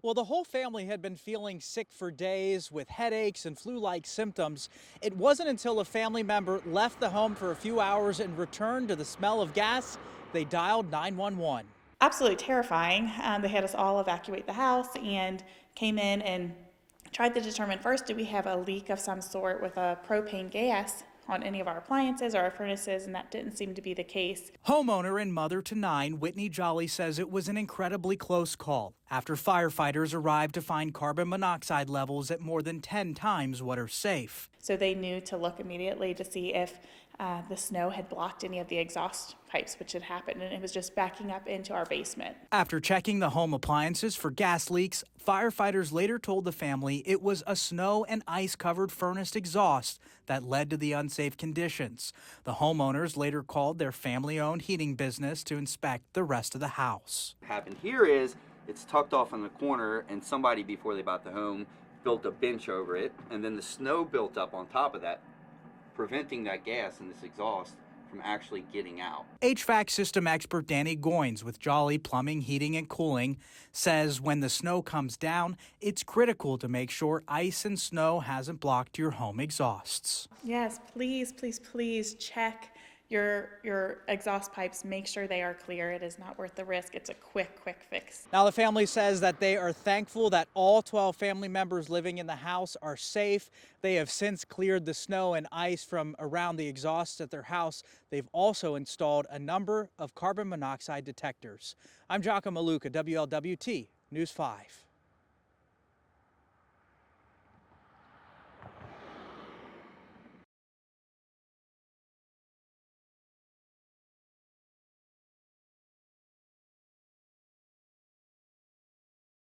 Well, the whole family had been feeling sick for days with headaches and flu-like symptoms. It wasn't until a family member left the home for a few hours and returned to the smell of gas, they dialed 911. Absolutely terrifying. They had us all evacuate the house and came in and tried to determine first, do we have a leak of some sort with a propane gas on any of our appliances or our furnaces, and that didn't seem to be the case. Homeowner and mother to 9, Whitney Jolly says it was an incredibly close call after firefighters arrived to find carbon monoxide levels at more than 10 times what are safe. So they knew to look immediately to see if the snow had blocked any of the exhaust pipes, which had happened, and it was just backing up into our basement. After checking the home appliances for gas leaks, firefighters later told the family it was a snow and ice covered furnace exhaust that led to the unsafe conditions. The homeowners later called their family-owned heating business to inspect the rest of the house. What happened here is it's tucked off in the corner, and somebody, before they bought the home, built a bench over it, and then the snow built up on top of that, preventing that gas and this exhaust from actually getting out. HVAC system expert Danny Goins with Jolly Plumbing, Heating and Cooling says when the snow comes down, it's critical to make sure ice and snow hasn't blocked your home exhausts. Yes, please, please, please check your exhaust pipes. Make sure they are clear. It is not worth the risk. It's a quick fix. Now, the family says that they are thankful that all 12 family members living in the house are safe. They have since cleared the snow and ice from around the exhausts at their house. They've also installed a number of carbon monoxide detectors. I'm Jocko Maluka, WLWT News 5.